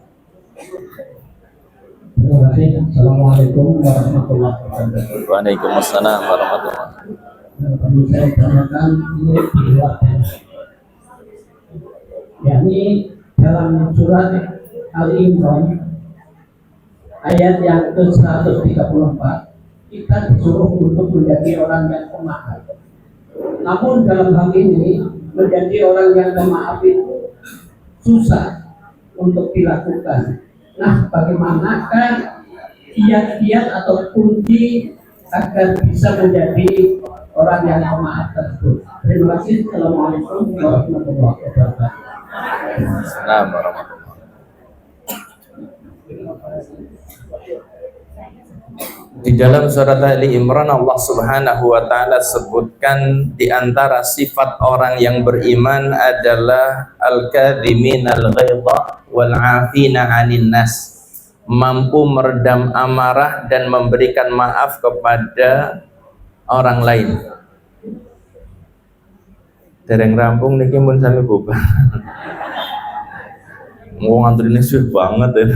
Terima kasih. Assalamualaikum warahmatullahi wabarakatuh. Waalaikumsalam warahmatullahi wabarakatuh. Perlu saya tanyakan ini dibuatkan. Yakni dalam surat Al-Imran ayat yang ke-134 kita disuruh untuk menjadi orang yang pemaaf. Namun dalam hal ini menjadi orang yang pemaaf itu susah untuk dilakukan. Nah, bagaimanakah kiat-kiat atau kunci agar bisa menjadi orang yang pemaaf tersebut? Terima kasih. Assalamualaikum warahmatullahi wabarakatuh. Assalamualaikum warahmatullahi wabarakatuh. Di dalam surat Ali Imran Allah Subhanahu wa taala sebutkan di antara sifat orang yang beriman adalah al-kadhiminal ghaidha wal 'afina 'anil nas, mampu meredam amarah dan memberikan maaf kepada orang lain. Dereng rampung niki mun sami bubar. Mau ngantrine suwe banget ya.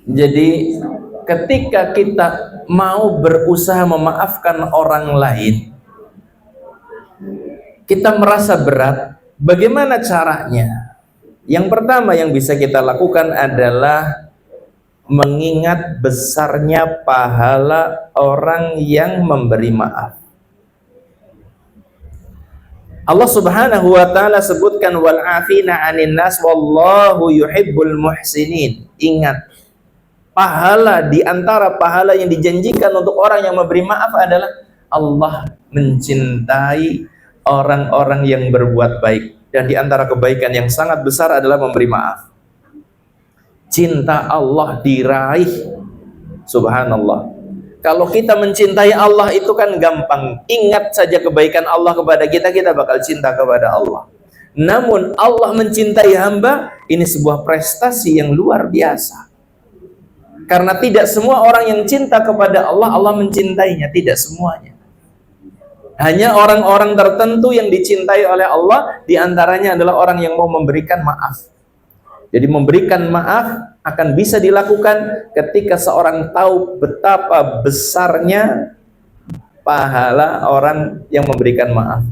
Jadi ketika kita mau berusaha memaafkan orang lain, kita merasa berat, bagaimana caranya? Yang pertama yang bisa kita lakukan adalah mengingat besarnya pahala orang yang memberi maaf. Allah Subhanahu wa taala sebutkan wal 'afina 'anil nas wallahu yuhibbul muhsinin. Ingat, pahala di antara pahala yang dijanjikan untuk orang yang memberi maaf adalah Allah mencintai orang-orang yang berbuat baik, dan di antara kebaikan yang sangat besar adalah memberi maaf. Cinta Allah diraih. Subhanallah. Kalau kita mencintai Allah itu kan gampang. Ingat saja kebaikan Allah kepada kita, kita bakal cinta kepada Allah. Namun Allah mencintai hamba, ini sebuah prestasi yang luar biasa. Karena tidak semua orang yang cinta kepada Allah, Allah mencintainya, tidak semuanya. Hanya orang-orang tertentu yang dicintai oleh Allah, diantaranya adalah orang yang mau memberikan maaf. Jadi memberikan maaf akan bisa dilakukan ketika seorang tahu betapa besarnya pahala orang yang memberikan maaf.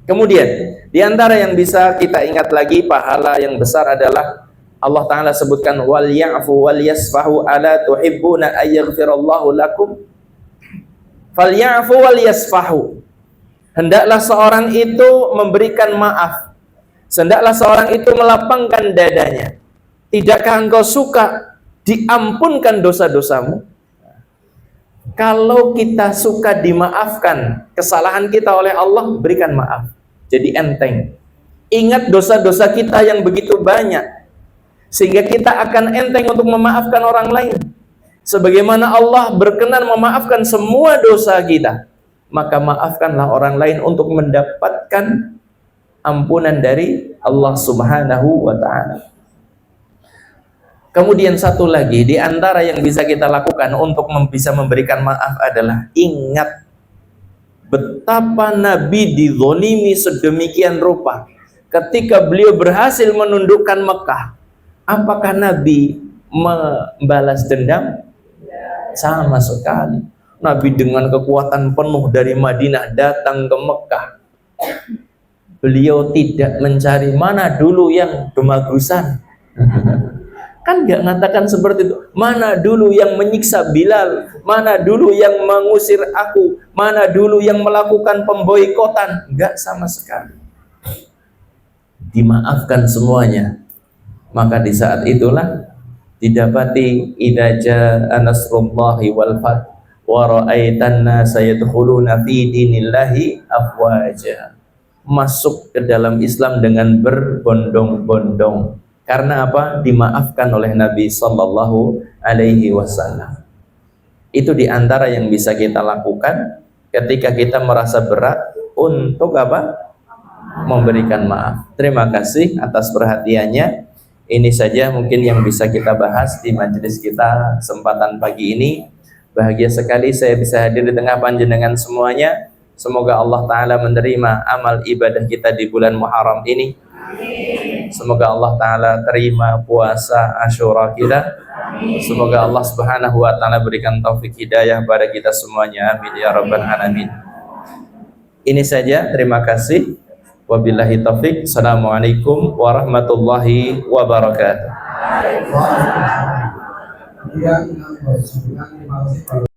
Kemudian, diantara yang bisa kita ingat lagi pahala yang besar adalah Allah Ta'ala sebutkan wal ya'fu wal yasfahu ala tuhibbuna ayyaghfirallahu lakum fal ya'fu wal yasfahu. Hendaklah seorang itu memberikan maaf, hendaklah seorang itu melapangkan dadanya. Tidakkah engkau suka diampunkan dosa-dosamu? Kalau kita suka dimaafkan kesalahan kita oleh Allah, berikan maaf. Jadi enteng. Ingat dosa-dosa kita yang begitu banyak, sehingga kita akan enteng untuk memaafkan orang lain. Sebagaimana Allah berkenan memaafkan semua dosa kita, maka maafkanlah orang lain untuk mendapatkan ampunan dari Allah Subhanahu wa ta'ala. Kemudian satu lagi di antara yang bisa kita lakukan untuk bisa memberikan maaf adalah ingat betapa Nabi dizalimi sedemikian rupa. Ketika beliau berhasil menundukkan Mekah, apakah Nabi membalas dendam? Sama sekali. Nabi dengan kekuatan penuh dari Madinah datang ke Mekah. Beliau tidak mencari mana dulu yang gemagusan. Kan nggak mengatakan seperti itu. Mana dulu yang menyiksa Bilal, mana dulu yang mengusir aku, mana dulu yang melakukan pemboikotan. Nggak sama sekali. Dimaafkan semuanya. Maka di saat itulah didapati idza jaa nasrullahi wal fath wa ra'aitan nasa yadkhuluna fi dinillahi afwaja. Masuk ke dalam Islam dengan berbondong-bondong. Karena apa? Dimaafkan oleh Nabi Sallallahu Alaihi Wasallam. Itu diantara yang bisa kita lakukan ketika kita merasa berat untuk apa? Memberikan maaf. Terima kasih atas perhatiannya. Ini saja mungkin yang bisa kita bahas di majelis kita kesempatan pagi ini. Bahagia sekali saya bisa hadir di tengah panjenengan semuanya. Semoga Allah Ta'ala menerima amal ibadah kita di bulan Muharram ini. Semoga Allah Ta'ala terima puasa Asyura kita. Semoga Allah Subhanahu wa Ta'ala berikan taufik hidayah pada kita semuanya. Amin ya rabbal alamin. Ini saja, terima kasih. Wabillahi taufik. Assalamualaikum warahmatullahi wabarakatuh.